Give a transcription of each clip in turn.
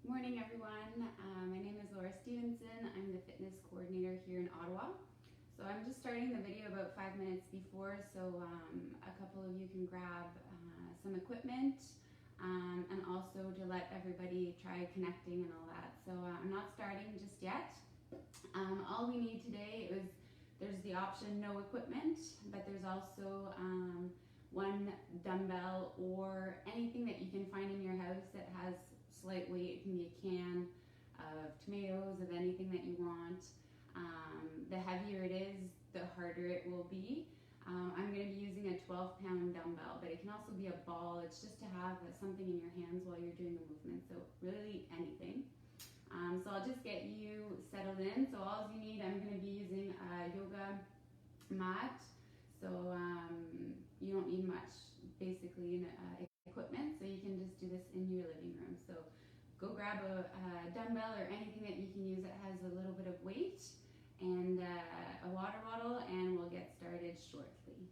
Morning everyone, my name is Laura Stevenson. I'm the fitness coordinator here in Ottawa. So I'm just starting the video about 5 minutes before so a couple of you can grab some equipment and also to let everybody try connecting and all that. So I'm not starting just yet. All we need today is there's the option no equipment, but there's also one dumbbell or anything that you can find in your house that has slight weight. It can be a can of tomatoes, of anything that you want. The heavier it is, the harder it will be. I'm going to be using a 12-pound dumbbell, but it can also be a ball. It's just to have something in your hands while you're doing the movement, so really anything. So I'll just get you settled in. So all you need, I'm going to be using a yoga mat. So you don't need much basically equipment, so you can just do this in your living room. So go grab a dumbbell or anything that you can use that has a little bit of weight and a water bottle, and we'll get started shortly.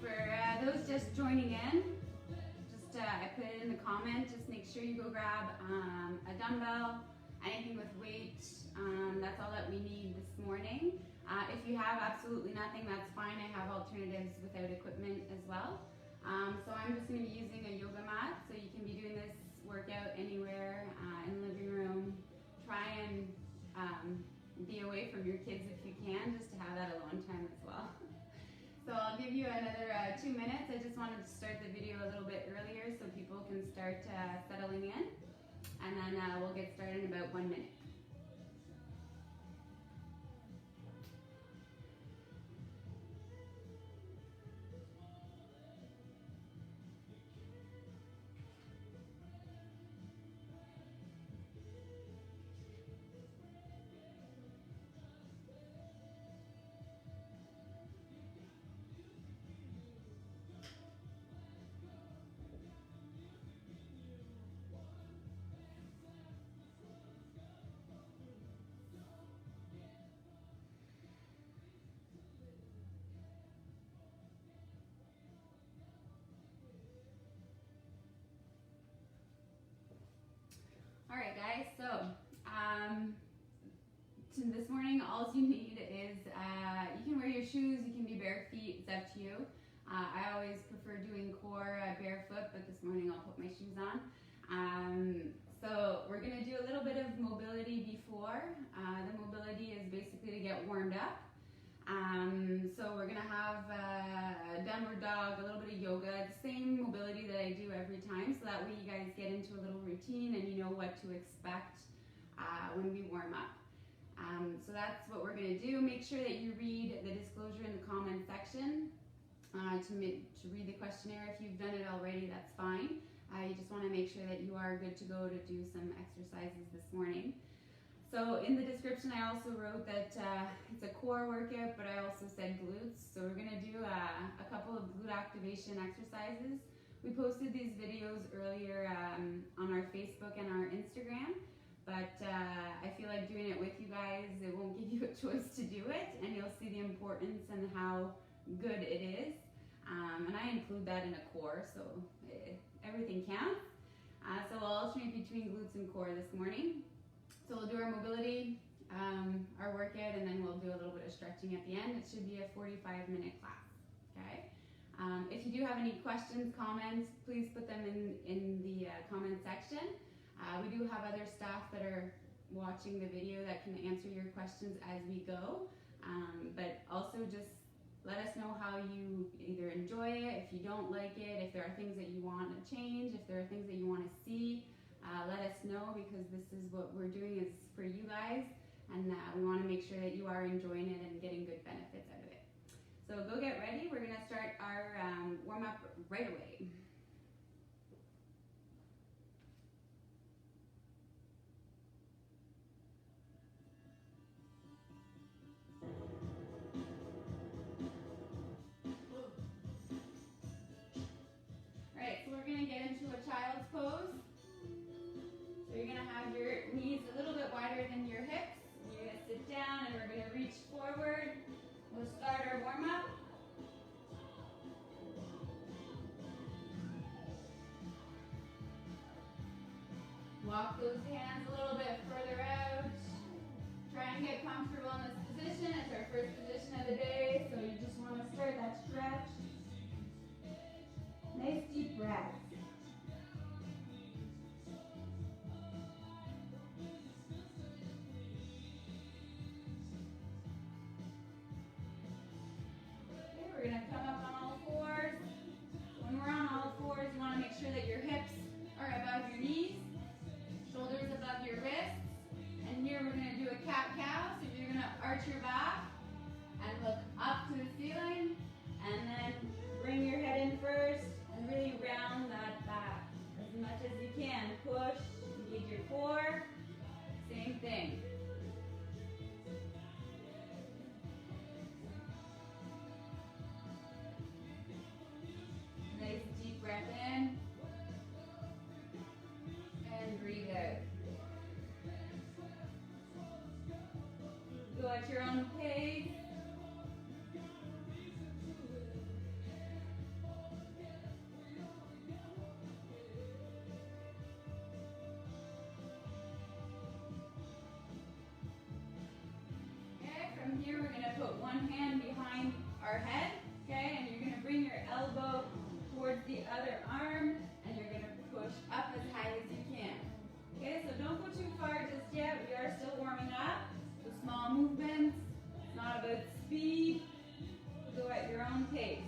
For those just joining in, I put it in the comment, just make sure you go grab a dumbbell, anything with weight. That's all that we need this morning. If you have absolutely nothing, that's fine. I have alternatives without equipment as well. So I'm just going to be using a yoga mat, so you can be doing this workout anywhere in the living room. Try and be away from your kids if you can, just to have that alone time as well. So I'll give you another 2 minutes. I just wanted to start the video a little bit earlier so people can start settling in, and then we'll get started in about 1 minute. All right, guys, so this morning, all you need is, you can wear your shoes, you can be bare feet, it's up to you. I always prefer doing core barefoot, but this morning I'll put my shoes on. So we're gonna do a little bit of mobility before. The mobility is basically to get warmed up. So we're gonna have a downward dog, a little bit of yoga, the same mobility that I do every time, so that way you guys get into a little routine and you know what to expect when we warm up. So that's what we're gonna do. Make sure that you read the disclosure in the comment section to read the questionnaire. If you've done it already, that's fine. You just wanna make sure that you are good to go to do some exercises this morning. So in the description, I also wrote that it's a core workout, but I also said glutes. So we're gonna do a couple of glute activation exercises. We posted these videos earlier on our Facebook and our Instagram, but I feel like doing it with you guys, it won't give you a choice to do it, and you'll see the importance and how good it is. And I include that in a core, so everything counts. So we'll alternate between glutes and core this morning. So we'll do our mobility, our workout, and then we'll do a little bit of stretching at the end. It should be a 45-minute class, okay? If you do have any questions, comments, please put them in the comment section. We do have other staff that are watching the video that can answer your questions as we go, but also just let us know how you either enjoy it, if you don't like it, if there are things that you want to change, if there are things that you want to see. Let us know, because this is what we're doing is for you guys, and we want to make sure that you are enjoying it and getting good benefits out of it. So go get ready. We're going to start our warm-up right away. All right, so we're going to get into a child's pose. So you're going to have your knees a little bit wider than your hips. You're going to sit down and we're going to reach forward. We'll start our warm-up. Walk those hands a little bit further out. Try and get comfortable in this position. It's our first position of the day, so you just want to start that stretch. Nice deep breath. We're going to come up on all fours. When we're on all fours, you want to make sure that your hips are above your knees, shoulders above your wrists. And here we're going to do a cat-cow. So you're going to arch your back and look up to the ceiling, and then bring your head in first and really round that back as much as you can. Push, engage your core. Same thing. Nice deep breath in and breathe out. Go at your own pace. Okay, from here we're going to put one hand behind our head, okay, and you're going to bring your elbow towards the other arm, and you're going to push up as high as you can. Okay, so don't go too far just yet. We are still warming up. So small movements, not about speed. Go at your own pace.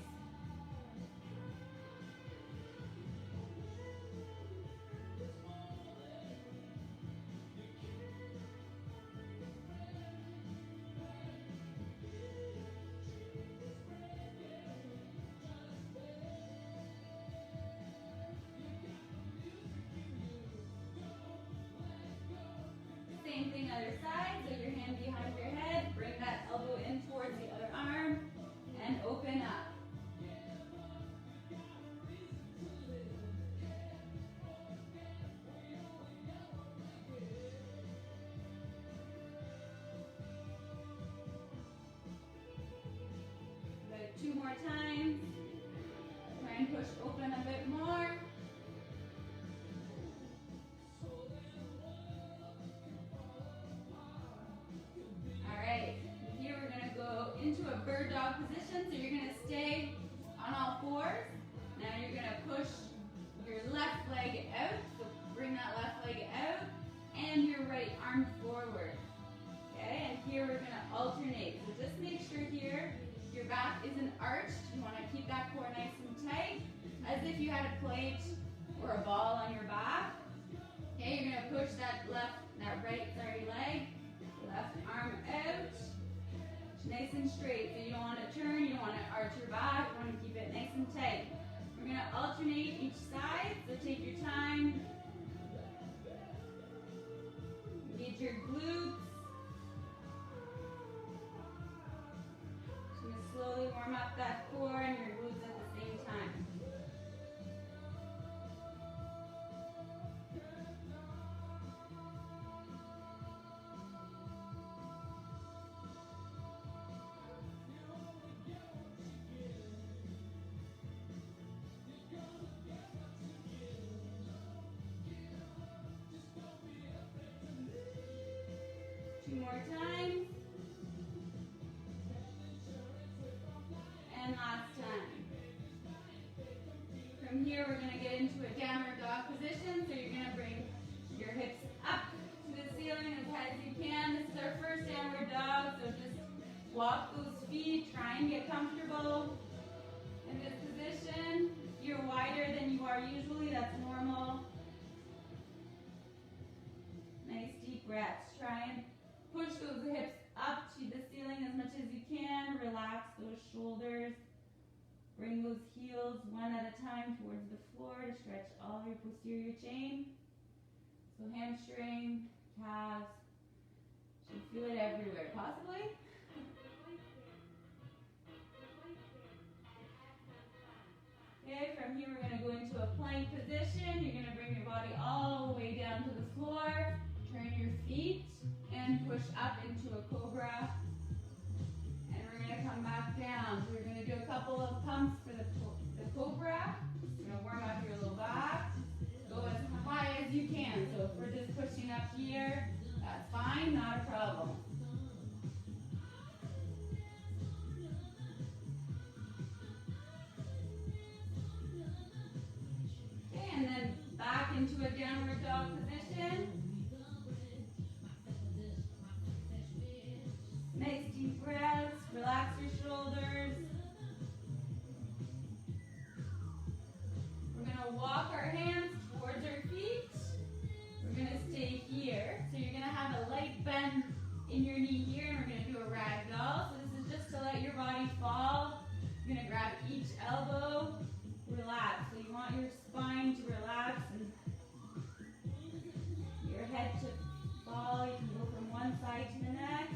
Same thing other side, so your hand behind your head, bring that elbow in towards the other arm, and open up. About 2 more times. Try and push open a bit more. Into a bird dog position, so you're going to stay on all fours. Now you're going to push your left leg out, so bring that left leg out, and your right arm forward. Okay, and here we're going to alternate. So just make sure here your back isn't arched. You want to keep that core nice and tight, as if you had a plate or a ball on your back. Okay, you're going to push that right leg, left arm out. Nice and straight, so you don't want to turn, you don't want to arch your back, you want to keep it nice and tight. We're going to alternate each side, so take your time. Engage your glutes. Just gonna slowly warm up that core and your glutes at the same time. 2 more times. And last time. From here, we're going to get into a downward dog position. So you're going to bring your hips up to the ceiling as high as you can. This is our first downward dog. So just walk those feet. Try and get comfortable in this position. If you're wider than you are usually, that's normal. Nice deep breaths. Try and push those hips up to the ceiling as much as you can. Relax those shoulders. Bring those heels one at a time towards the floor to stretch all your posterior chain. So hamstring, calves, should feel it everywhere, possibly. Okay, from here we're going to go into a plank position. You're going to bring your body all the way down to the floor. Turn your feet and push up into a cobra. And we're going to come back down. So we're going to do a couple of pumps for the cobra. You're going to warm up your low back. Go as high as you can. So if we're just pushing up here, that's fine, not a problem. Okay, and then back into a downward dog position. Nice deep breaths, relax your shoulders. We're going to walk our hands towards our feet. We're going to stay here. So you're going to have a light bend in your knee here, and we're going to do a ragdoll. So this is just to let your body fall. You're going to grab each elbow, relax. So you want your spine to relax and your head to fall. You can go from one side to the next.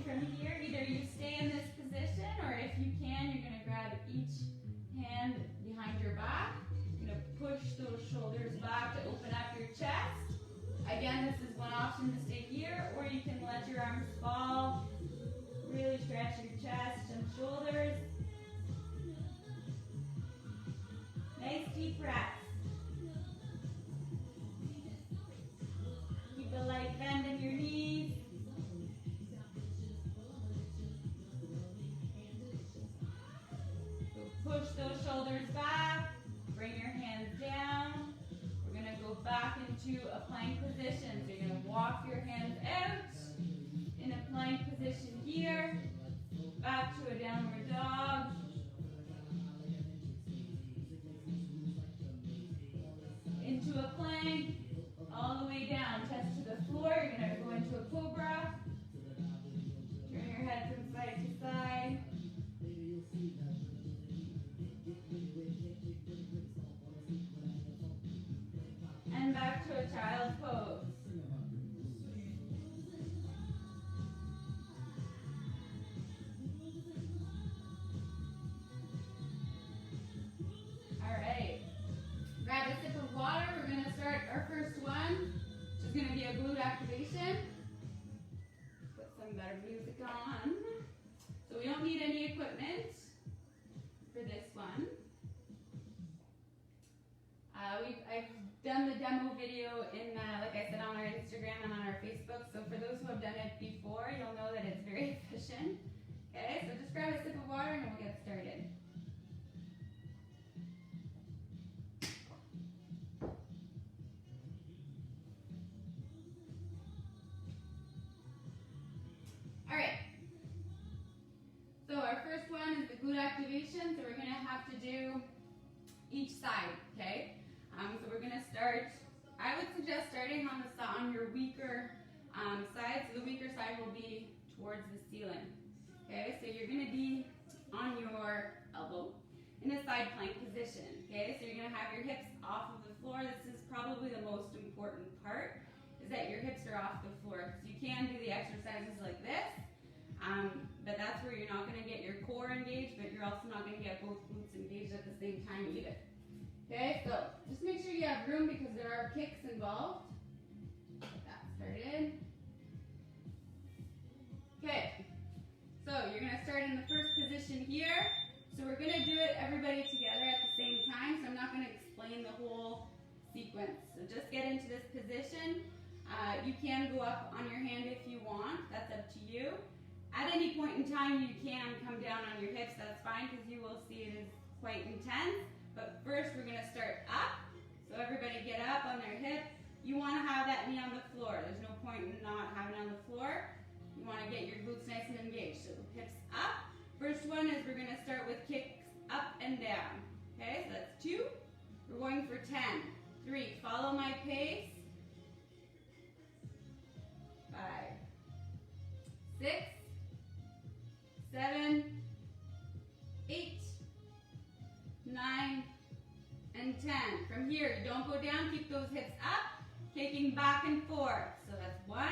From here, either you stay in this position, or if you can, you're going to grab each hand behind your back. You're going to push those shoulders back to open up your chest. Again, this is one option to stay here, or you can let your arms fall. Really stretch your chest and shoulders. Nice deep breaths. Keep a light bend in your knees. Push those shoulders back, bring your hands down. We're going to go back into a plank position. So you're going to walk your hands out in a plank position here, back to a downward dog. Into a plank, all the way down, chest to the floor. You're going to go into a cobra. Turn your head from side to side. And back to a child's pose. All right. Grab a sip of water. We're going to start our first one, which is going to be a glute activation. Put some better music on. So we don't need any equipment for this one. I've done the demo video in, like I said, on our Instagram and on our Facebook. So for those who have done it before, you'll know that it's very efficient. Okay, so just grab a sip of water and we'll get started. All right. So our first one is the glute activation. So we're going to have to do each side, okay? So we're going to start, I would suggest starting on your weaker side. So the weaker side will be towards the ceiling. Okay, so you're going to be on your elbow in a side plank position. Okay, so you're going to have your hips off of the floor. This is probably the most important part, is that your hips are off the floor. So you can do the exercises like this, but that's where you're not going to get your core engaged, but you're also not going to get both glutes engaged at the same time either. Okay, so just make sure you have room because there are kicks involved. Get that started. Okay, so you're going to start in the first position here. So we're going to do it everybody together at the same time, so I'm not going to explain the whole sequence. So just get into this position. You can go up on your hand if you want, that's up to you. At any point in time you can come down on your hips, that's fine, because you will see it is quite intense. But first we're going to start up, so everybody get up on their hip. You want to have that knee on the floor, there's no point in not having it on the floor. You want to get your glutes nice and engaged, so hips up. First one is we're going to start with kicks up and down. Okay, so that's 2. We're going for 10. 3, follow my pace. 5, 6, 7, 8, 9, and 10. From here, don't go down, keep those hips up, kicking back and forth. So that's 1,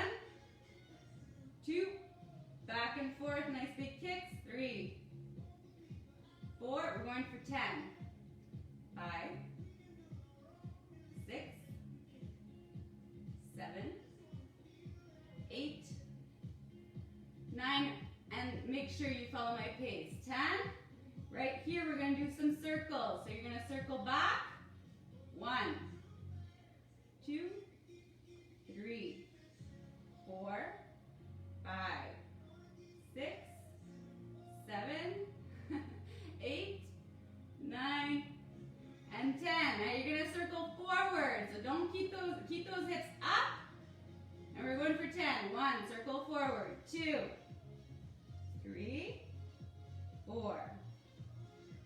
2, back and forth, nice big kicks. 3, 4, we're going for 10. 5, 6, 7, 8, 9, and make sure you follow my pace. 10, right here we're going to do some circles. So you're going to circle back. 1, 2, 3, 4, 5, 6, 7, 8, 9, and 10. Now you're going to circle forward. So don't keep those hips up. And we're going for 10. 1, circle forward. 2, 3, 4,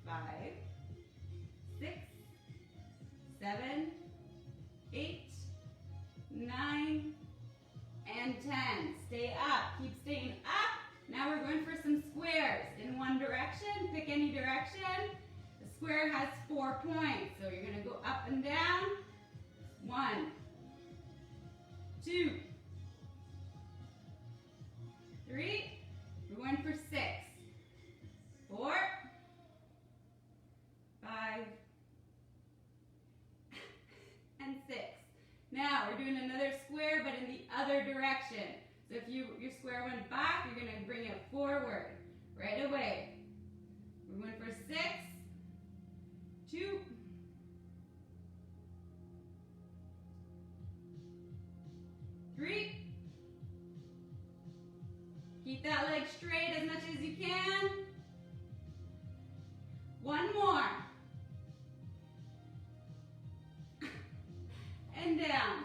5, 6, 7, 8, 9, and 10. Stay up. Keep staying up. Now we're going for some squares in one direction. Pick any direction. The square has 4 points. So you're going to go up and down. 1, 2, 3. We're going for 6, 4, 5, and 6. Now we're doing another square, but in the other direction. So if your square went back, you're going to bring it forward right away. We're going for 6, 2, 3. Keep that leg straight as much as you can. 1 more. And down.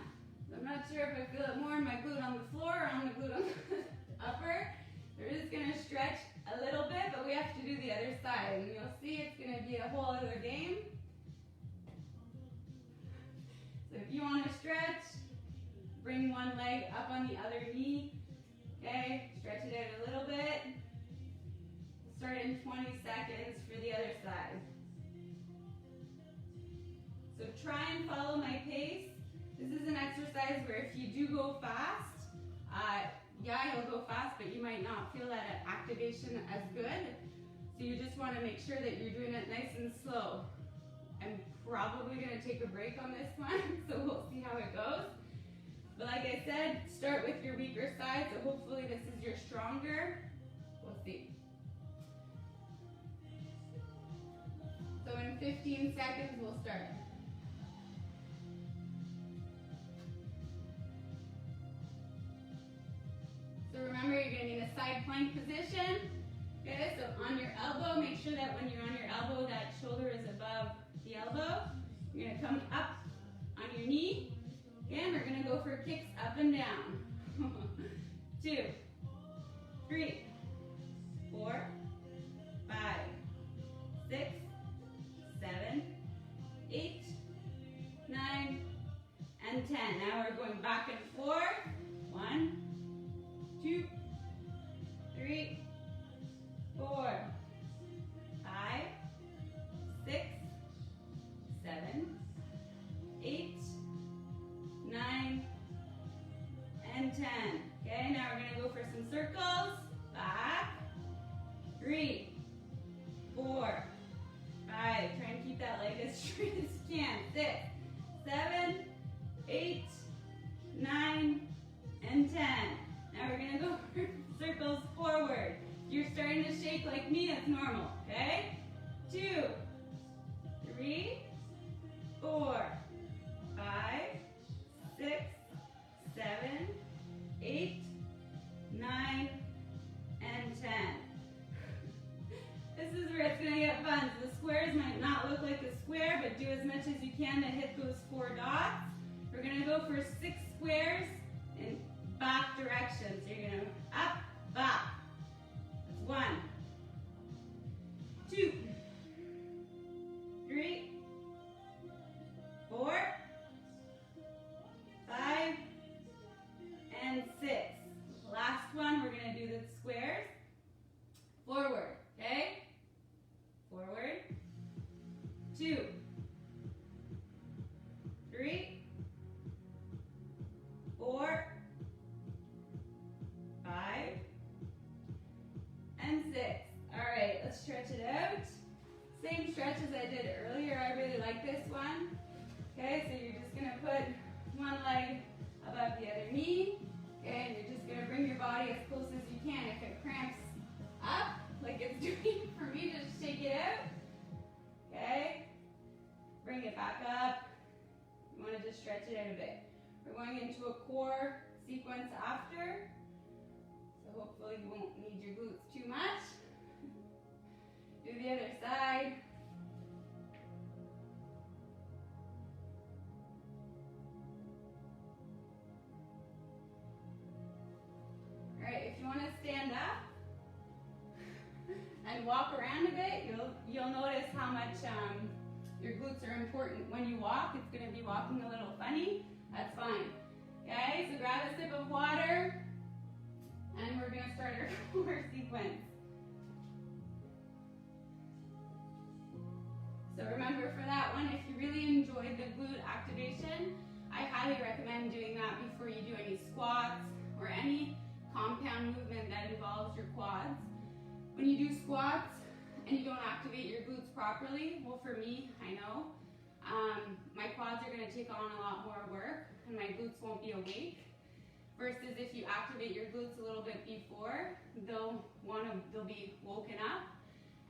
I'm not sure if I feel it more in my glute on the floor or on the glute on the upper. We're just going to stretch a little bit, but we have to do the other side. And you'll see it's going to be a whole other game. So if you want to stretch, bring one leg up on the other knee. Okay, stretch it out a little bit. Start in 20 seconds for the other side. So try and follow my pace. This is an exercise where if you do go fast, yeah, you'll go fast, but you might not feel that activation as good. So you just want to make sure that you're doing it nice and slow. I'm probably going to take a break on this one, so we'll see how it goes. But like I said, start with your weaker side, so hopefully this is your stronger. We'll see. So in 15 seconds, we'll start. So remember, you're going to be in a side plank position. Okay, so on your elbow, make sure that when you're on your elbow, that shoulder is above the elbow. You're going to come up on your knee. Again, we're going to go for kicks up and down. 2, 3, 4, 5, 6, 7, 8, 9, and 10. Now we're going back and forth. 1, 2, 3, 4, shake like me, that's normal, okay? 2, 3, 4, 5, 6, 7, 8, 9, and 10. This is where it's going to get fun. So the squares might not look like a square, but do as much as you can to hit those 4 dots. We're going to go for 6 squares in back direction. So you're going to up, back. That's 1, 2, 3, 4, 5, and 6. Last one, we're going to do the squares. Forward, okay? Forward. 2, 3, 4, 5, and 6. All right, let's stretch it out. Same stretch as I did earlier. I really like this one. Okay, so you're just gonna put one leg above the other knee. Okay, and you're just gonna bring your body as close as you can. If it cramps up, like it's doing for me, just shake it out. Okay, bring it back up. You wanna just stretch it out a bit. We're going into a core sequence after. So hopefully you won't need your glutes too much. Do the other side. All right, if you want to stand up and walk around a bit, you'll notice how much your glutes are important. When you walk, it's going to be walking a little funny. That's fine. Okay, so grab a sip of water, and we're going to start our core sequence. So remember, for that one, if you really enjoyed the glute activation, I highly recommend doing that before you do any squats or any compound movement that involves your quads. When you do squats and you don't activate your glutes properly, well, for me, I know, my quads are going to take on a lot more work and my glutes won't be awake. Versus if you activate your glutes a little bit before, they'll be woken up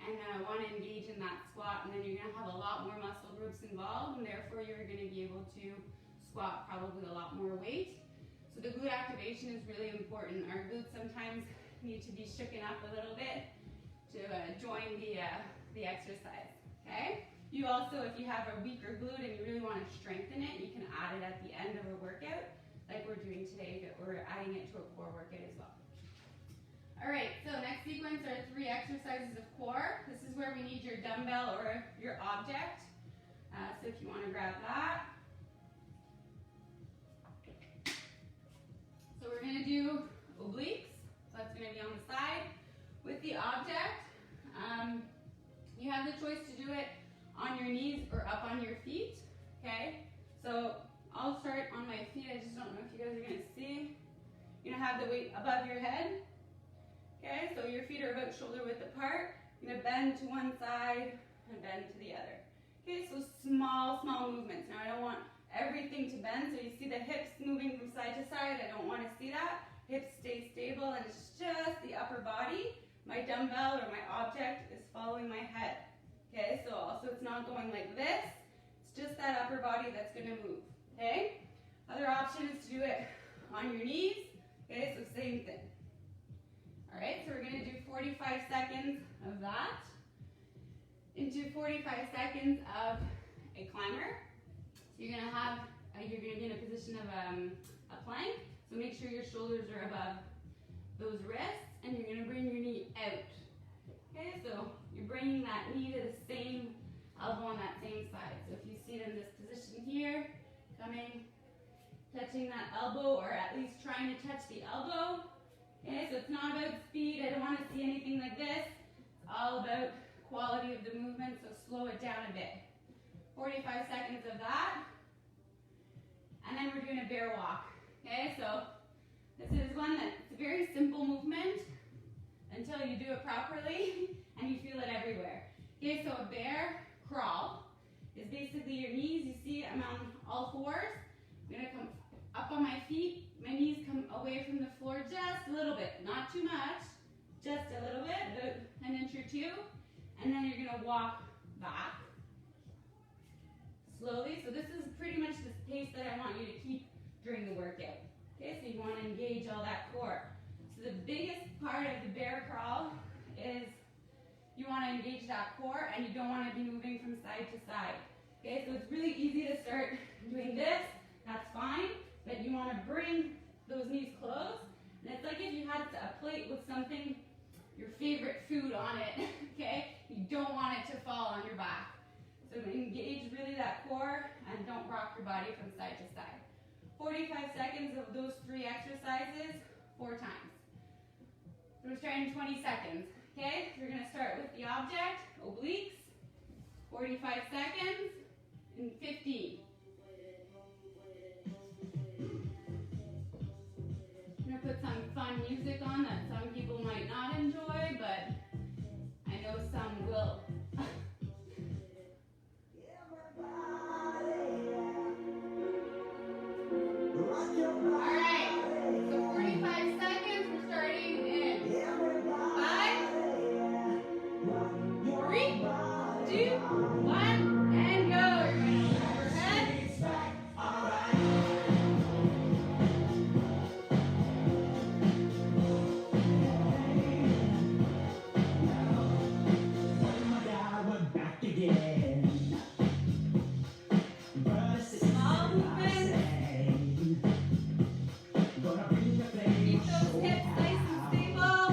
and want to engage in that squat, and then you're going to have a lot more muscle groups involved, and therefore you're going to be able to squat probably a lot more weight. So the glute activation is really important. Our glutes sometimes need to be shooken up a little bit to join the exercise, okay? You also, if you have a weaker glute and you really want to strengthen it, you can add it at the end of a workout, like we're doing today, but we're adding it to a core workout as well. All right, so next sequence are 3 exercises of core. This is where we need your dumbbell or your object. So if you want to grab that. So we're going to do obliques. So that's going to be on the side. With the object, you have the choice to do it on your knees or up on your feet. Okay, so I'll start on my feet. I just don't know if you guys are going to see. You're going to have the weight above your head. Okay, so your feet are about shoulder width apart. You're going to bend to one side and bend to the other. Okay, so small movements. Now I don't want everything to bend, so you see the hips moving from side to side. I don't want to see that. Hips stay stable, and it's just the upper body. My dumbbell or my object is following my head. Okay, so also it's not going like this. It's just that upper body that's going to move. Okay, other option is to do it on your knees. Okay, so same thing. All right, so we're going to do 45 seconds of that into 45 seconds of a climber. So you're going to be in a position of a plank. So make sure your shoulders are above those wrists, and you're going to bring your knee out. Okay, so you're bringing that knee to the same elbow on that same side. So if you see it in this position here, coming, touching that elbow, or at least trying to touch the elbow. Okay, so it's not about speed. I don't want to see anything like this. It's all about quality of the movement, so slow it down a bit. 45 seconds of that. And then we're doing a bear walk. Okay, so this is one that's a very simple movement until you do it properly and you feel it everywhere. Okay, so a bear crawl is basically your knees. You see I'm on all fours. I'm going to come up on my feet. My knees come away from the floor just a little bit, not too much, just a little bit, about an 2, and then you're gonna walk back slowly. So this is pretty much the pace that I want you to keep during the workout. Okay, so you want to engage all that core. So the biggest part of the bear crawl is you want to engage that core, and you don't want to be moving from side to side. Okay, so it's really easy to start doing this. That's fine, but you want to bring those knees close. And it's like if you had a plate with something, your favorite food on it, okay? You don't want it to fall on your back. So engage really that core and don't rock your body from side to side. 45 seconds of those 3 exercises, 4 times. So we're starting in 20 seconds, okay? So we're gonna start with the object, obliques, 45 seconds, and 15. I'm gonna put some fun music on that some people might not enjoy, but I know some will. Alright, so 45 seconds, we're starting in 5, 3, 2, 1, and go. You're going to overhead. Small movements. Keep those hips nice and stable.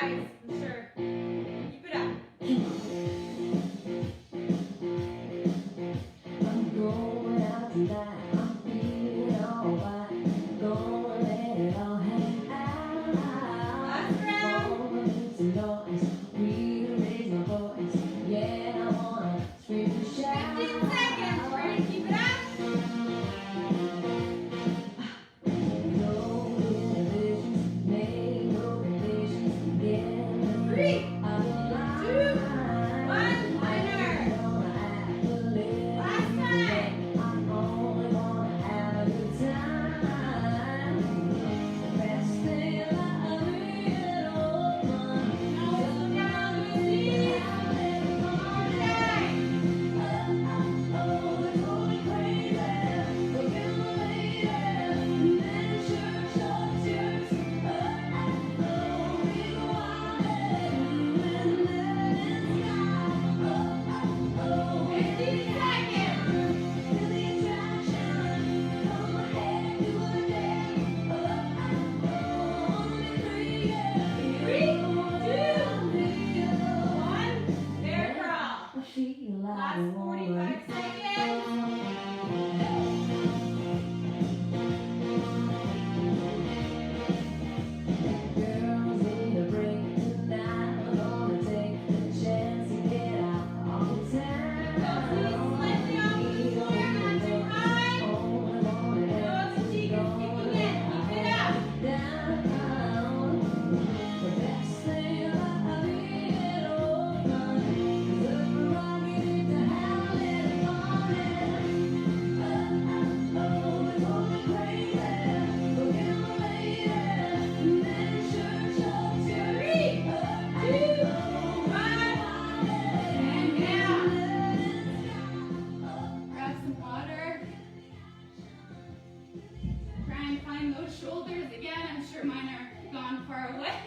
guys, I'm sure. Keep it up. I'm going out tonight, I'm feeling alright, gonna let it all hang out. Last round. Wanna make some noise, really raise my voice, yeah, I wanna scream and shout. 15 seconds, ready to keep it up? No inhibitions, make no conditions, yeah. 3, 2, I'm 1, winner. Last time. I only wanna have a good time. The best thing about being open. Now slow down, Lucy. 9. Oh, it's going crazy. Looking lady, then sure shows yours. It's wild and in the sky. 15 seconds. Feel the attraction from my head to her neck. Only free, yeah. 3, 2, 1. Bear crawl. I feel like Last a 45 woman. seconds. Girls need a break tonight. We're gonna take a chance to get out all the time. Slightly off the floor, not too high. Only wanna No have fatigue is kicking in. Keep it up. down. The best thing about being open is that we're all getting to have a little fun. Oh, it's going crazy. Looking at my lady, then sure shows you. 3, 2, 1. And down. Grab some water. Try and find those shoulders again. I'm sure mine are gone far away.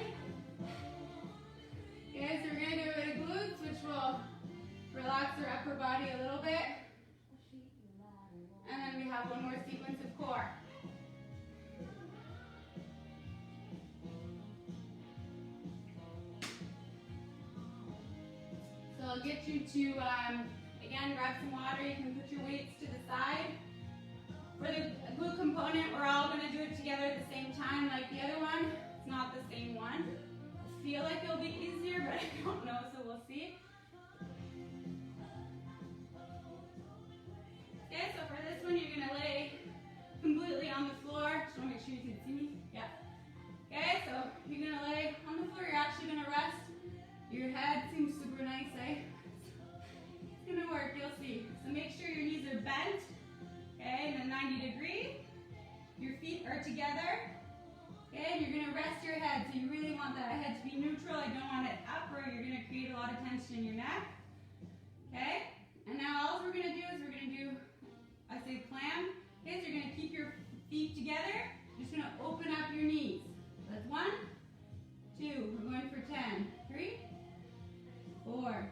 Okay, so we're going to do a bit of glutes, which will relax our upper body a little bit. And then we have one more sequence of core. So I'll get you to, again, grab some water. You can put your weights to the side. For the glute component, we're all going to do it together at the same time like the other one. It's not the same one. I feel like it'll be easier, but I don't know, so we'll see. Okay, so for this one, you're going to lay completely on the floor. Just want to make sure you can see me. Yeah. Okay, so you're going to lay on the floor. You're actually going to rest. Your head seems super nice, eh? It's going to work, you'll see. So make sure your knees are bent. Okay, and then 90 degree. Your feet are together. Okay, and you're going to rest your head. So you really want that head to be neutral. I don't want it up or you're going to create a lot of tension in your neck. Okay, and now all we're going to do is we're going to do, I say clam. Okay, so you're going to keep your feet together. You're just going to open up your knees. That's 1, 2, we're going for 10. 3, 4,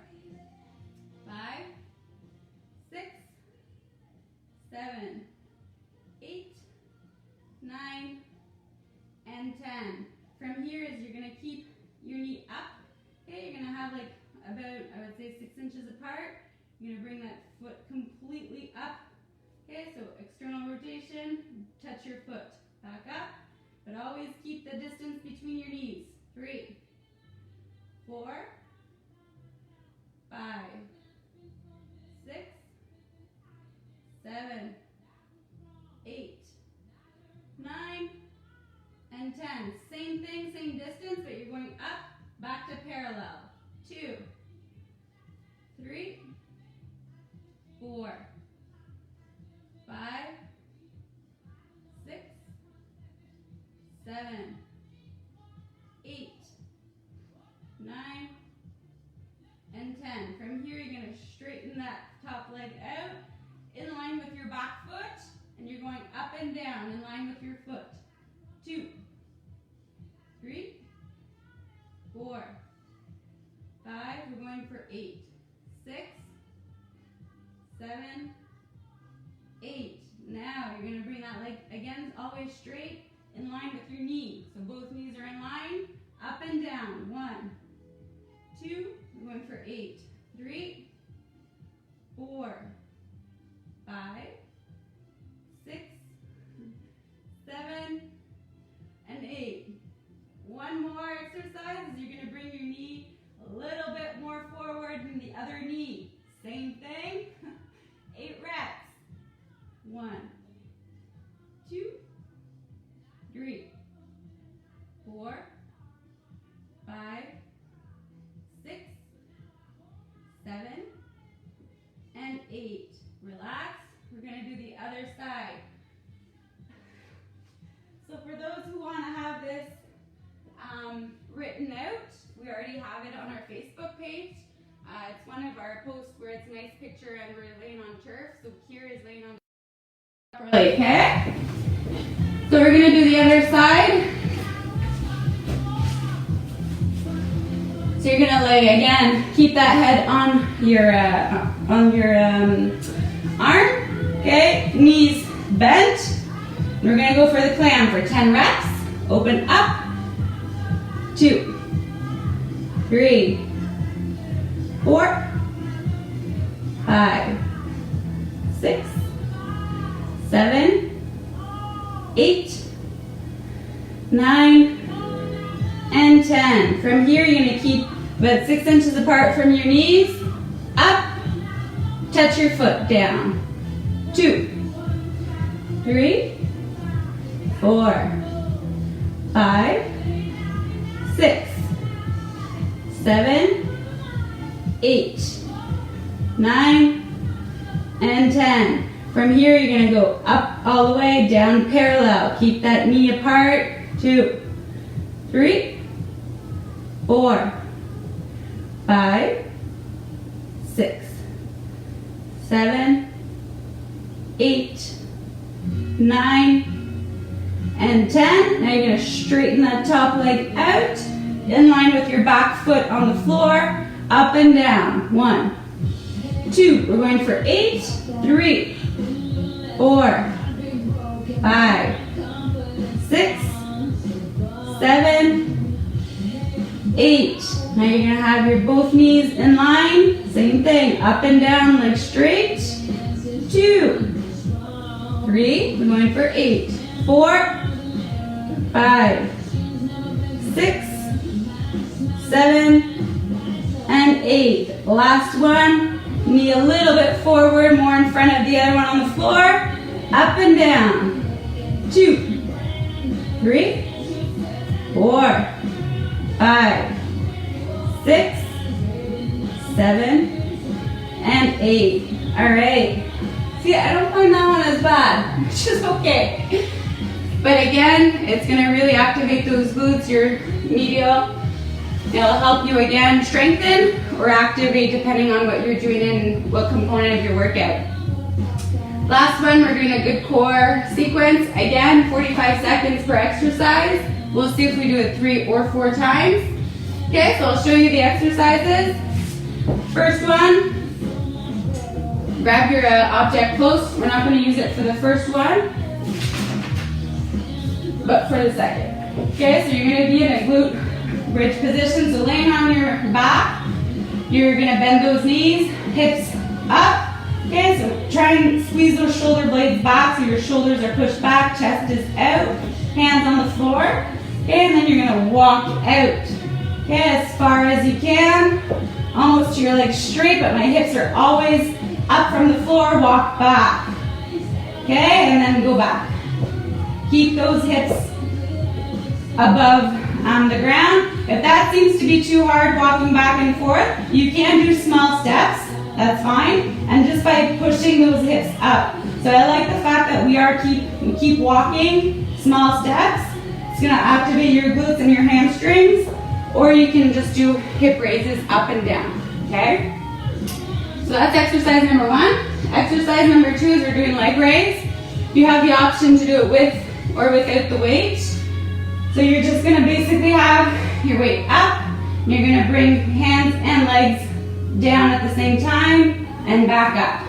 5, 6, 7, 8, 9, and 10. From here is you're going to keep your knee up. Okay, you're going to have like about, I would say 6 inches apart. You're going to bring that foot completely up. Okay, so external rotation, touch your foot. Back up, but always keep the distance between your knees. 3, 4, 5, 6, 7, 8, 9, and 10. Same thing, same distance, but you're going up, back to parallel. 2, 3, 4, 5, 6, 7, 8, 9, and 10. From here, you're going to straighten that top leg out in line with your back foot, and you're going up and down in line with your foot. 2, 3, 4, 5, we're going for 8, 6, 7, 8. Now you're going to bring that leg again always straight in line with your knee. So both knees are in line, Up and down. 1, 2, we're going for 8. 3, 4, 5, 6, 7, and 8. One more exercise. You're going to bring your knee a little bit more forward than the other knee. Same thing. 8 reps. 1, 2, 3, 4, 5, 6, 7, and 8. Relax. We're going to do the other side. So for those who want to have this written out, we already have it on our Facebook page. It's one of our posts where it's a nice picture and we're laying on turf. So Kira is laying on properly, okay? So we're going to do the other side. So you're going to lay again, keep that head on your arm, okay? Knees bent. We're going to go for the clam for 10 reps. Open up. 2, 3, 4, 5, 6, 7, 8, 9, and 10. From here, you're going to keep about 6 inches apart from your knees. Up. Touch your foot down. 2, 3, 4, 5, 6, 7, 8, 9, and 10. From here, you're going to go up all the way, down parallel. Keep that knee apart. 2, 3, 4, 5, 6, 7, 8, 9, and 10. Now you're going to straighten that top leg out, in line with your back foot on the floor, up and down. 1, 2, we're going for 8, 3, 4, 5, 6, 7, 8. Now you're going to have your both knees in line. Same thing, up and down, legs straight. 2, 3, we're going for 8, 4, 5, 6, 7, and 8. Last one, knee a little bit forward, more in front of the other one on the floor. Up and down. 2, 3, 4, 5, 6, 7, and 8. All right. See, I don't find that one as bad, which is okay. But again, it's going to really activate those glutes, your medial. It'll help you again strengthen or activate depending on what you're doing and what component of your workout. Last one, we're doing a good core sequence. Again, 45 seconds per exercise. We'll see if we do it 3 or 4 times. Okay, so I'll show you the exercises. First one, grab your object close. We're not going to use it for the first one, but for the second. Okay, so you're going to be in a glute bridge position. So laying on your back, you're going to bend those knees, hips up. Okay, so try and squeeze those shoulder blades back so your shoulders are pushed back, chest is out, hands on the floor. Okay, and then you're going to walk out. Okay, as far as you can, almost to your legs straight, but my hips are always up from the floor. Walk back. Okay, and then go back. Keep those hips above the ground. If that seems to be too hard walking back and forth, you can do small steps. That's fine. And just by pushing those hips up. So I like the fact that we keep walking small steps. It's going to activate your glutes and your hamstrings. Or you can just do hip raises up and down. Okay? So that's exercise number 1. Exercise number 2 is we're doing leg raise. You have the option to do it with or without the weight. So you're just going to basically have your weight up. You're going to bring hands and legs down at the same time and back up.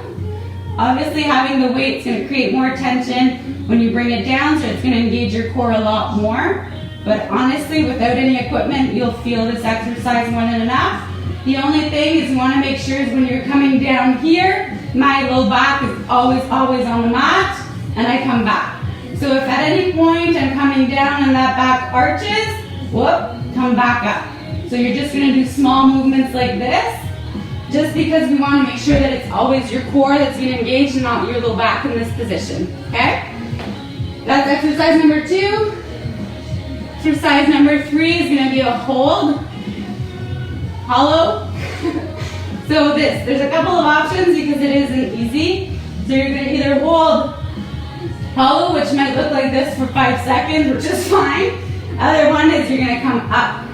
Obviously having the weight is going to create more tension when you bring it down, so it's going to engage your core a lot more. But honestly, without any equipment, you'll feel this exercise more than enough. The only thing is you want to make sure is when you're coming down here, my low back is always on the mat, and I come back. So if at any point I'm coming down and that back arches, whoop, come back up. So you're just going to do small movements like this, just because we want to make sure that it's always your core that's being engaged and not your low back in this position, okay? That's exercise number 2. Exercise number 3 is going to be a hold, hollow. So there's a couple of options because it isn't easy. So you're going to either hold hollow, which might look like this for 5 seconds, which is fine. Other one is you're going to come up.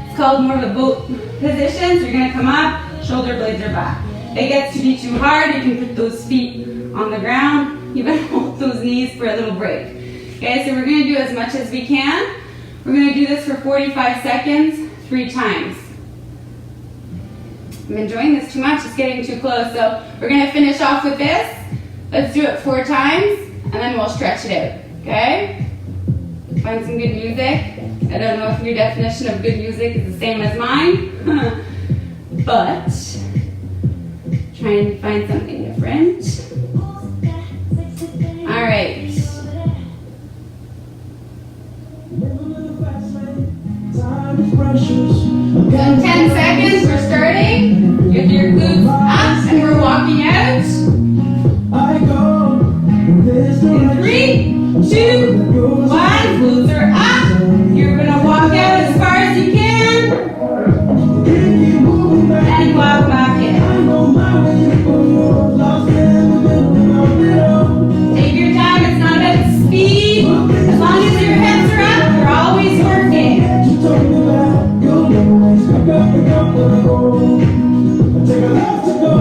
It's called more of a boat position. So you're going to come up, shoulder blades are back. If it gets to be too hard, you can put those feet on the ground, even hold those knees for a little break. Okay, so we're going to do as much as we can. We're going to do this for 45 seconds, 3 times. I'm enjoying this too much, it's getting too close. So we're going to finish off with this. Let's do it 4 times, and then we'll stretch it out, okay? Find some good music. I don't know if your definition of good music is the same as mine, but trying to find something different. All right. So in 10 seconds, we're starting with your glutes up, and we're walking out. In 3, 2, 1, glutes are up. You're going to walk out as far as you can, and walk back in. Take your time, it's not about speed. As long as your hips are up, you're always working. Take a left to go.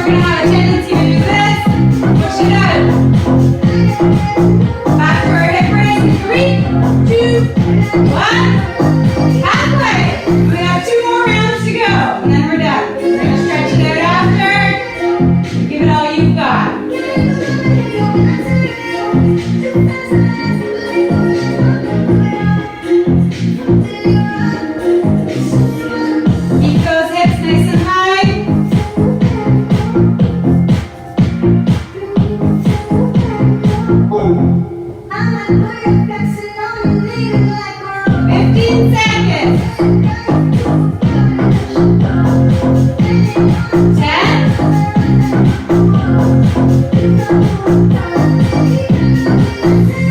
gonna have a tendency to do this. Push it out. Back to our hip raise in 3, 2, 1. Halfway. We got 2 more rounds to go, and then we're done. We're gonna stretch it out after. Give it all you've got. Keep those hips nice and high. Oh. 15 seconds. 10.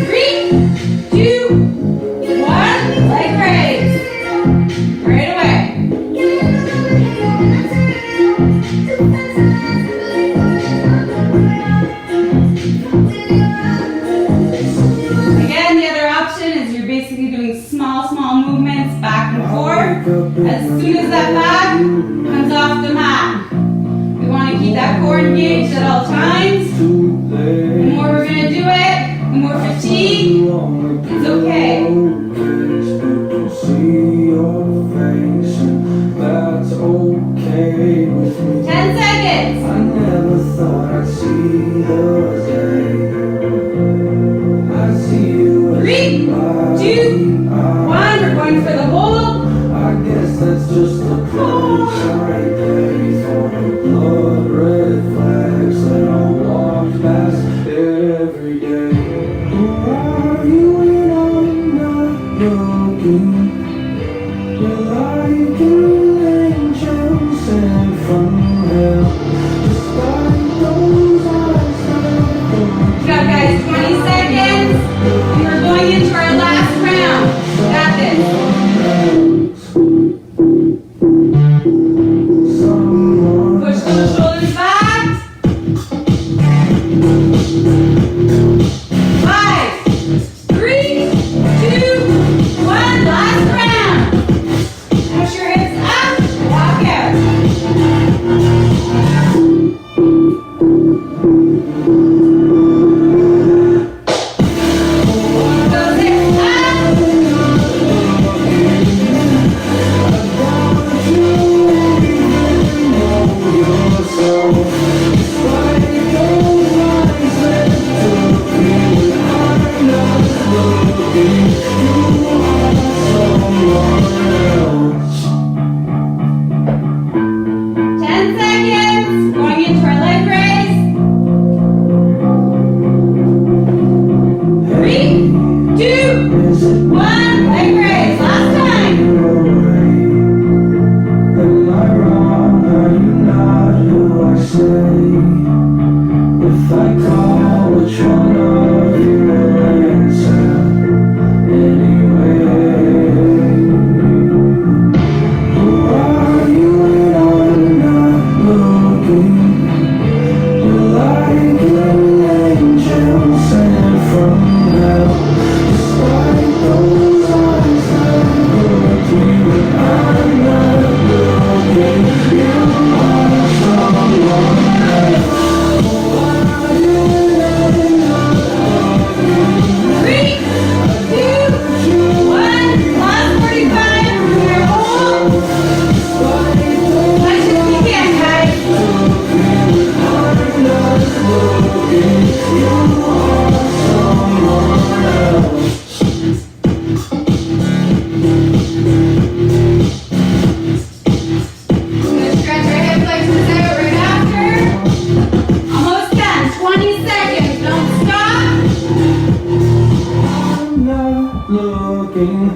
3, 2, 1. Leg raise. Right away. Again, the other option is you're basically doing small movements back and forth. As soon as that back comes off the mat, we want to keep that core engaged at all times. The more we're going to do it, the more fatigue. It's okay. 10 seconds. I never thought I'd see the day. I see you 3, 2, 1. We're going for the hold. I guess that's just a price I pay for the blood red flags that I walk past every day. Who are you when I'm not looking? You're like an angel sent from hell. Despite those eyes We got guys 20 seconds. And we're going into our last round. Got this. Push those shoulders back. 5, 3, 2, 1. Last round. Push your hips up. Walk out. Those hips up.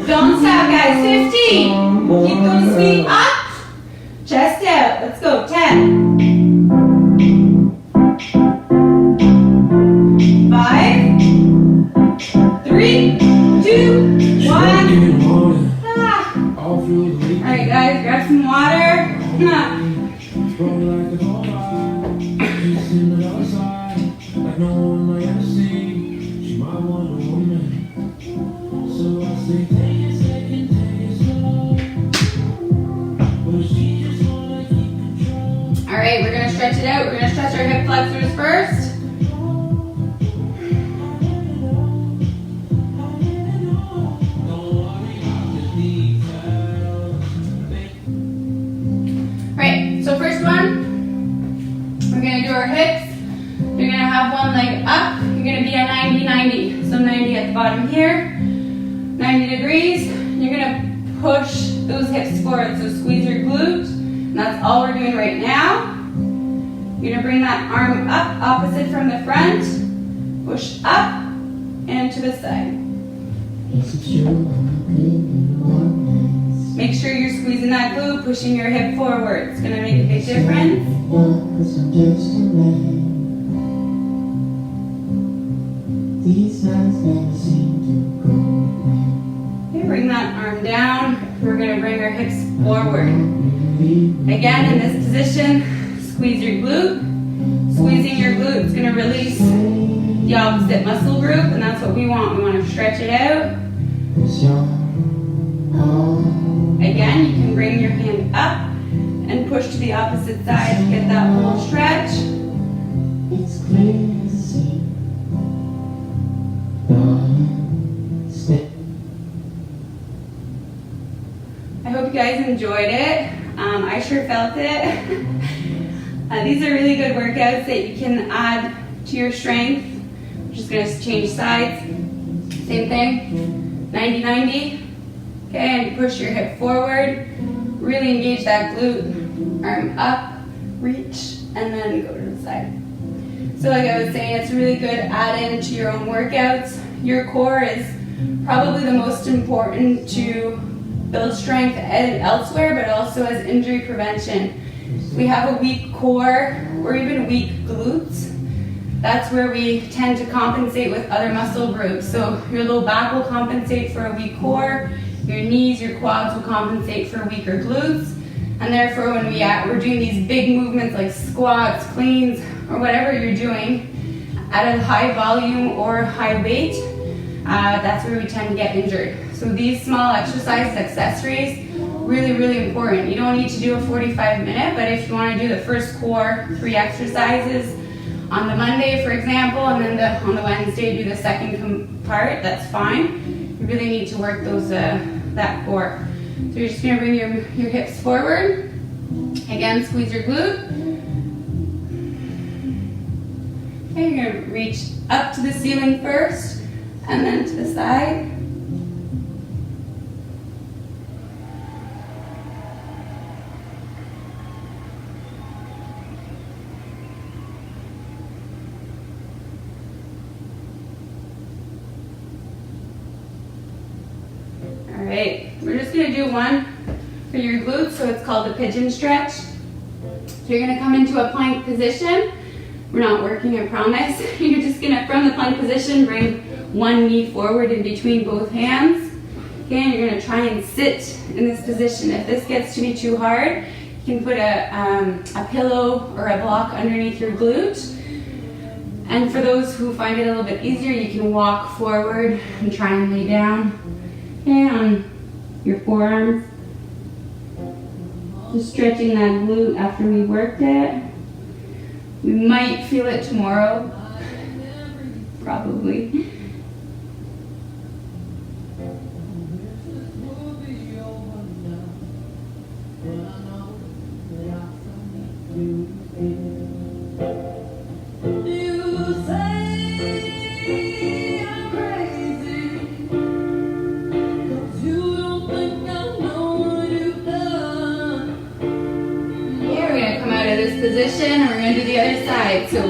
Don't stop, guys. 15. Keep those feet up. Chest out. Let's go. 10. 5, 3, 2, 1. Alright, guys. Grab some water. Alright, we're going to stretch it out. We're going to stretch our hip flexors first. Right, so first one, we're going to do our hips. You're going to have one leg up. You're going to be a 90-90. So 90 at the bottom here, 90 degrees. You're going to push those hips forward. So squeeze your glute. And that's all we're doing right now. You're going to bring that arm up, opposite from the front. Push up and to the side. Make sure you're squeezing that glute, pushing your hip forward. It's going to make a big difference. Okay, bring that arm down. We're going to bring our hips forward. Again, in this position, squeeze your glute. Squeezing your glute is going to release the opposite muscle group, and that's what we want. We want to stretch it out. Again, you can bring your hand up and push to the opposite side to get that whole stretch. I hope you guys enjoyed it. I sure felt it. These are really good workouts that you can add to your strength. I'm just going to change sides. Same thing, 90-90. Okay, and push your hip forward. Really engage that glute. Arm up, reach, and then go to the side. So like I was saying, it's a really good add-in to your own workouts. Your core is probably the most important to build strength elsewhere, but also as injury prevention. If we have a weak core or even weak glutes, that's where we tend to compensate with other muscle groups. So your low back will compensate for a weak core, your knees, your quads will compensate for weaker glutes, and therefore when we're doing these big movements like squats, cleans, or whatever you're doing at a high volume or high weight, that's where we tend to get injured. So these small exercise accessories, really, really important. You don't need to do a 45-minute, but if you want to do the first core 3 exercises on the Monday, for example, and then on the Wednesday do the second part, that's fine. You really need to work those that core. So you're just going to bring your hips forward. Again, squeeze your glute. Okay, you're going to reach up to the ceiling first, and then to the side. Alright, we're just going to do one for your glutes, so it's called the pigeon stretch. So you're going to come into a plank position. We're not working, I promise. You're just going to, from the plank position, bring one knee forward in between both hands. Okay, and you're going to try and sit in this position. If this gets to be too hard, you can put a pillow or a block underneath your glute. And for those who find it a little bit easier, you can walk forward and try and lay down. Okay, on your forearms. Just stretching that glute after we worked it. We might feel it tomorrow, probably. Position, and we're going to do the other side. So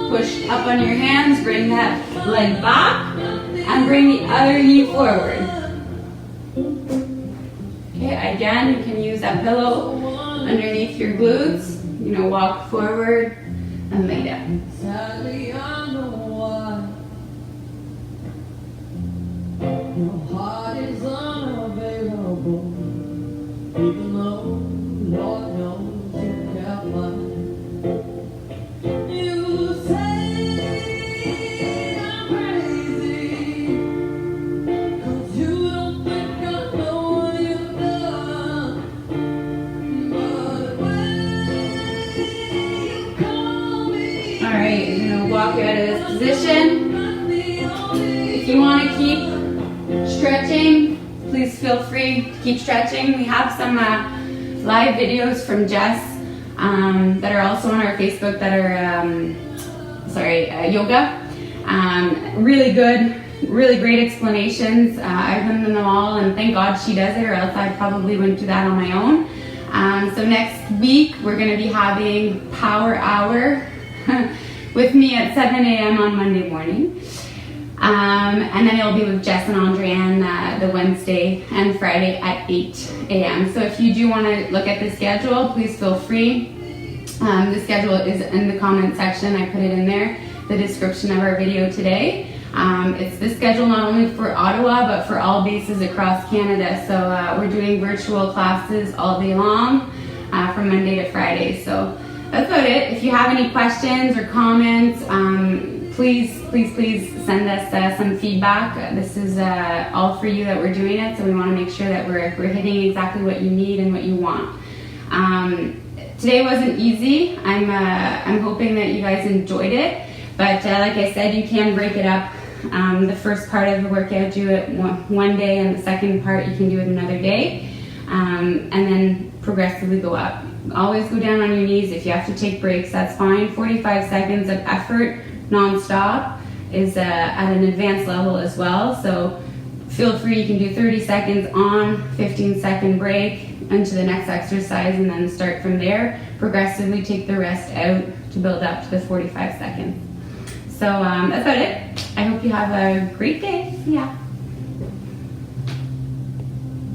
push up on your hands, bring that leg back, and bring the other knee forward. Okay, again, you can use that pillow underneath your glutes. You know, walk forward and lay down. Your heart is unavailable, even though Lord knows you got mine. Come walk you out of this position. If you want to keep stretching, please feel free to keep stretching. We have some live videos from Jess that are also on our Facebook that are, yoga. Really good, really great explanations. I've done them all, and thank God she does it, or else I probably wouldn't do that on my own. So next week, we're going to be having Power Hour with me at 7 a.m. on Monday morning. And then it'll be with Jess and Andrienne the Wednesday and Friday at 8 a.m. So if you do want to look at the schedule, please feel free. The schedule is in the comment section. I put it in there, the description of our video today. It's the schedule not only for Ottawa, but for all bases across Canada. So we're doing virtual classes all day long from Monday to Friday. So that's about it. If you have any questions or comments, please send us some feedback. This is all for you that we're doing it, so we want to make sure that we're hitting exactly what you need and what you want. Today wasn't easy. I'm hoping that you guys enjoyed it, but like I said, you can break it up. The first part of the workout, do it one day, and the second part you can do it another day, and then progressively go up. Always go down on your knees. If you have to take breaks, that's fine. 45 seconds of effort non-stop is at an advanced level as well, so feel free. You can do 30 seconds on, 15-second break into the next exercise, and then start from there. Progressively take the rest out to build up to the 45 seconds. So that's about it. I hope you have a great day. Yeah.